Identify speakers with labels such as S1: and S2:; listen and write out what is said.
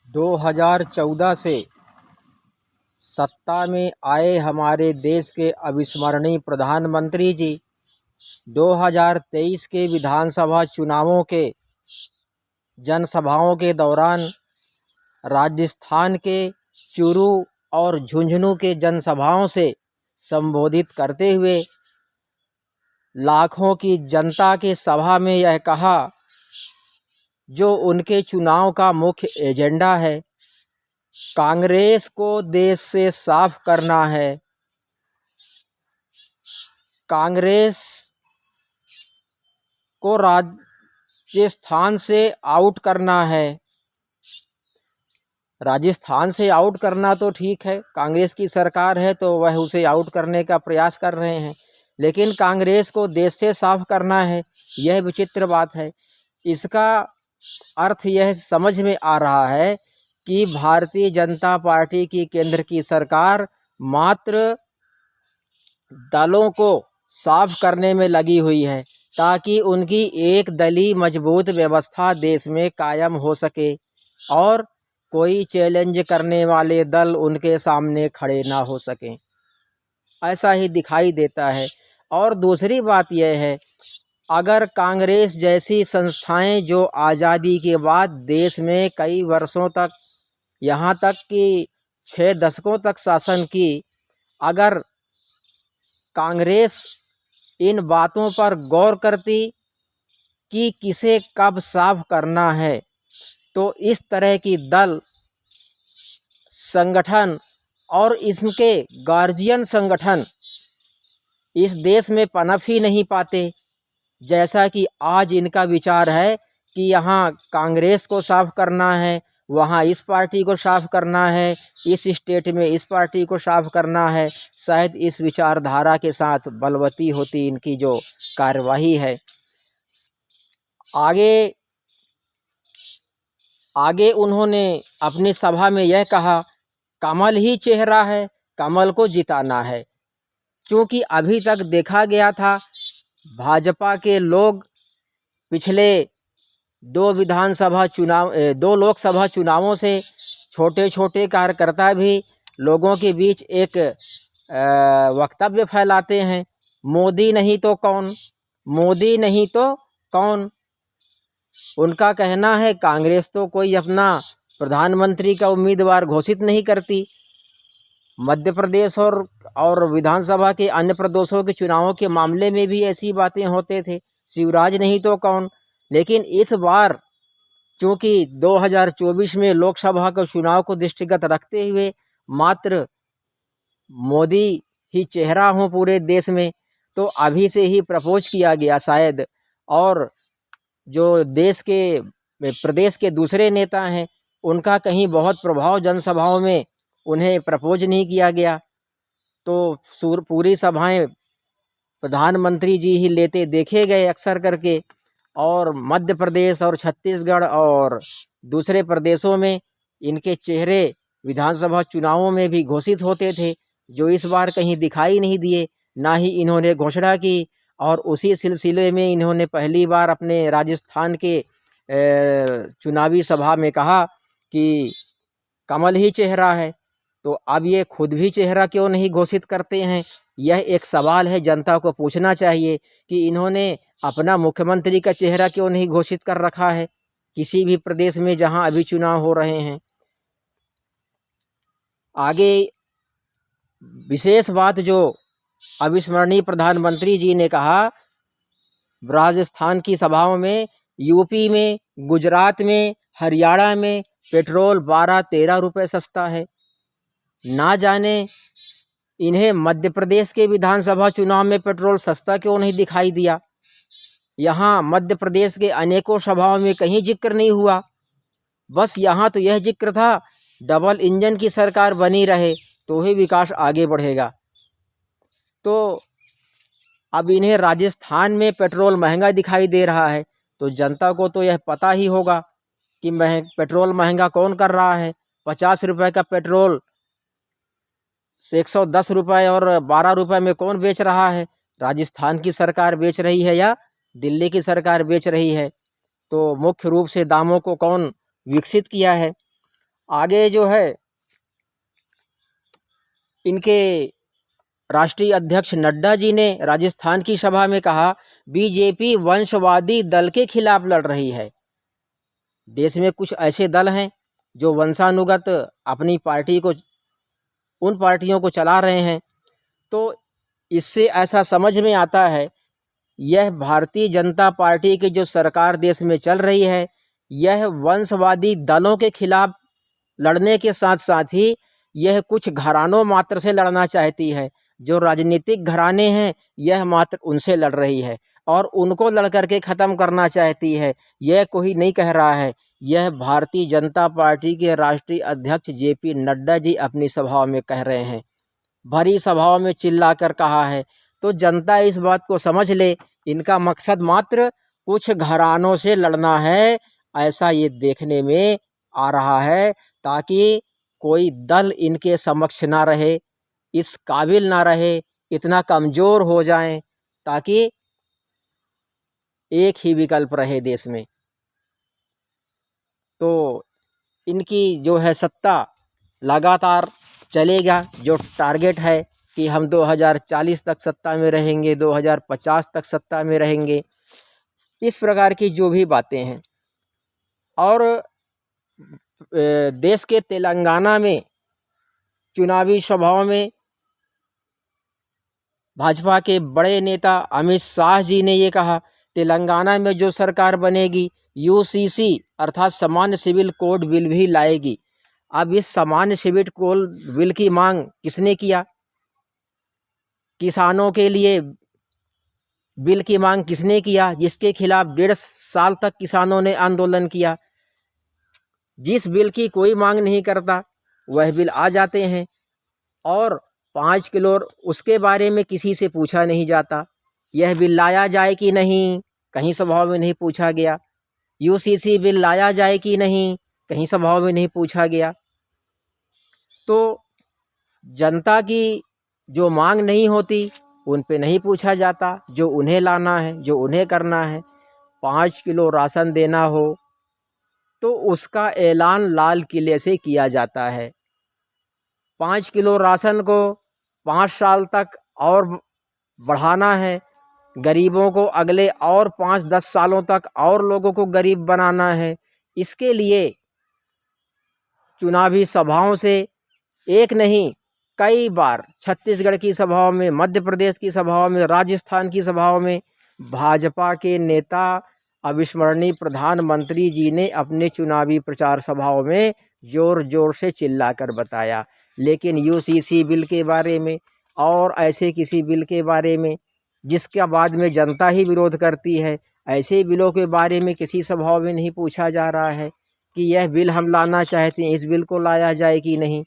S1: 2014 से सत्ता में आए हमारे देश के अविस्मरणीय प्रधानमंत्री जी 2023 के विधानसभा चुनावों के जनसभाओं के दौरान राजस्थान के चूरू और झुंझुनू के जनसभाओं से संबोधित करते हुए लाखों की जनता के सभा में यह कहा, जो उनके चुनाव का मुख्य एजेंडा है, कांग्रेस को देश से साफ करना है। कांग्रेस को राजस्थान से आउट करना है। राजस्थान से आउट करना तो ठीक है, कांग्रेस की सरकार है तो वह उसे आउट करने का प्रयास कर रहे हैं, लेकिन कांग्रेस को देश से साफ करना है, यह विचित्र बात है। इसका अर्थ यह समझ में आ रहा है कि भारतीय जनता पार्टी की केंद्र की सरकार मात्र दलों को साफ करने में लगी हुई है, ताकि उनकी एक दलीय मजबूत व्यवस्था देश में कायम हो सके और कोई चैलेंज करने वाले दल उनके सामने खड़े ना हो सकें, ऐसा ही दिखाई देता है। और दूसरी बात यह है, अगर कांग्रेस जैसी संस्थाएं जो आज़ादी के बाद देश में कई वर्षों तक, यहाँ तक कि 6 दशकों तक शासन की, अगर कांग्रेस इन बातों पर गौर करती कि किसे कब साफ करना है, तो इस तरह की दल संगठन और इसके गार्जियन संगठन इस देश में पनप ही नहीं पाते। जैसा कि आज इनका विचार है कि यहाँ कांग्रेस को साफ करना है, वहाँ इस पार्टी को साफ करना है, इस स्टेट में इस पार्टी को साफ करना है। शायद इस विचारधारा के साथ बलवती होती इनकी जो कार्यवाही है। आगे उन्होंने अपनी सभा में यह कहा, कमल ही चेहरा है, कमल को जिताना है। क्योंकि अभी तक देखा गया था, भाजपा के लोग पिछले 2 लोकसभा चुनावों से छोटे छोटे कार्यकर्ता भी लोगों के बीच एक वक्तव्य फैलाते हैं, मोदी नहीं तो कौन, मोदी नहीं तो कौन। उनका कहना है कांग्रेस तो कोई अपना प्रधानमंत्री का उम्मीदवार घोषित नहीं करती। मध्य प्रदेश और विधानसभा के अन्य प्रदेशों के चुनावों के मामले में भी ऐसी बातें होते थे, शिवराज नहीं तो कौन। लेकिन इस बार चूँकि 2024 में लोकसभा के चुनाव को दृष्टिगत रखते हुए मात्र मोदी ही चेहरा हो पूरे देश में, तो अभी से ही प्रपोज किया गया शायद। और जो प्रदेश के दूसरे नेता हैं, उनका कहीं बहुत प्रभाव जनसभाओं में उन्हें प्रपोज नहीं किया गया, तो पूरी सभाएं प्रधानमंत्री जी ही लेते देखे गए अक्सर करके। और मध्य प्रदेश और छत्तीसगढ़ और दूसरे प्रदेशों में इनके चेहरे विधानसभा चुनावों में भी घोषित होते थे, जो इस बार कहीं दिखाई नहीं दिए, ना ही इन्होंने घोषणा की। और उसी सिलसिले में इन्होंने पहली बार अपने राजस्थान के चुनावी सभा में कहा कि कमल ही चेहरा है। तो अब ये खुद भी चेहरा क्यों नहीं घोषित करते हैं, यह एक सवाल है, जनता को पूछना चाहिए कि इन्होंने अपना मुख्यमंत्री का चेहरा क्यों नहीं घोषित कर रखा है किसी भी प्रदेश में जहां अभी चुनाव हो रहे हैं। आगे विशेष बात जो अविस्मरणीय प्रधानमंत्री जी ने कहा राजस्थान की सभाओं में, यूपी में, गुजरात में, हरियाणा में पेट्रोल 12-13 रुपए सस्ता है। ना जाने इन्हें मध्य प्रदेश के विधानसभा चुनाव में पेट्रोल सस्ता क्यों नहीं दिखाई दिया। यहाँ मध्य प्रदेश के अनेकों सभाओं में कहीं जिक्र नहीं हुआ, बस यहाँ तो यह जिक्र था डबल इंजन की सरकार बनी रहे तो ही विकास आगे बढ़ेगा। तो अब इन्हें राजस्थान में पेट्रोल महंगा दिखाई दे रहा है, तो जनता को तो यह पता ही होगा कि पेट्रोल महंगा कौन कर रहा है। 50 रुपए का पेट्रोल 110 रुपए और 12 रुपए में कौन बेच रहा है, राजस्थान की सरकार बेच रही है या दिल्ली की सरकार बेच रही है। तो मुख्य रूप से दामों को कौन विकसित किया है। आगे जो है इनके राष्ट्रीय अध्यक्ष नड्डा जी ने राजस्थान की सभा में कहा, बीजेपी वंशवादी दल के खिलाफ लड़ रही है। देश में कुछ ऐसे दल हैं जो वंशानुगत अपनी पार्टी को, उन पार्टियों को चला रहे हैं। तो इससे ऐसा समझ में आता है, यह भारतीय जनता पार्टी की जो सरकार देश में चल रही है, यह वंशवादी दलों के खिलाफ लड़ने के साथ साथ ही यह कुछ घरानों मात्र से लड़ना चाहती है। जो राजनीतिक घराने हैं, यह मात्र उनसे लड़ रही है और उनको लड़ करके ख़त्म करना चाहती है। यह कोई नहीं कह रहा है, यह भारतीय जनता पार्टी के राष्ट्रीय अध्यक्ष जेपी नड्डा जी अपनी सभाओं में कह रहे हैं। भरी सभाओं में चिल्लाकर कहा है। तो जनता इस बात को समझ ले, इनका मकसद मात्र कुछ घरानों से लड़ना है, ऐसा ये देखने में आ रहा है, ताकि कोई दल इनके समक्ष ना रहे, इस काबिल ना रहे, इतना कमज़ोर हो जाएं, ताकि एक ही विकल्प रहे देश में। तो इनकी जो है सत्ता लगातार चलेगा। जो टारगेट है कि हम 2040 तक सत्ता में रहेंगे, 2050 तक सत्ता में रहेंगे, इस प्रकार की जो भी बातें हैं। और देश के तेलंगाना में चुनावी सभाओं में भाजपा के बड़े नेता अमित शाह जी ने ये कहा, तेलंगाना में जो सरकार बनेगी यूसीसी अर्थात सामान्य सिविल कोड बिल भी लाएगी। अब इस सामान्य सिविल कोड बिल की मांग किसने किया? किसानों के लिए बिल की मांग किसने किया, जिसके खिलाफ 1.5 साल तक किसानों ने आंदोलन किया। जिस बिल की कोई मांग नहीं करता वह बिल आ जाते हैं, और 5 किलो उसके बारे में किसी से पूछा नहीं जाता। यह बिल लाया जाए कि नहीं, कहीं सभाओं में नहीं पूछा गया। यूसीसी बिल लाया जाए कि नहीं, कहीं सभाओं में नहीं पूछा गया। तो जनता की जो मांग नहीं होती उन पे नहीं पूछा जाता, जो उन्हें लाना है, जो उन्हें करना है। 5 किलो राशन देना हो तो उसका ऐलान लाल किले से किया जाता है। 5 किलो राशन को 5 साल तक और बढ़ाना है, गरीबों को अगले और 5-10 सालों तक और लोगों को गरीब बनाना है। इसके लिए चुनावी सभाओं से एक नहीं कई बार छत्तीसगढ़ की सभाओं में, मध्य प्रदेश की सभाओं में, राजस्थान की सभाओं में भाजपा के नेता अविस्मरणीय प्रधानमंत्री जी ने अपने चुनावी प्रचार सभाओं में ज़ोर ज़ोर से चिल्लाकर बताया। लेकिन यूसीसी बिल के बारे में और ऐसे किसी बिल के बारे में जिसका बाद में जनता ही विरोध करती है, ऐसे बिलों के बारे में किसी सभाओं में नहीं पूछा जा रहा है कि यह बिल हम लाना चाहते हैं, इस बिल को लाया जाए कि नहीं।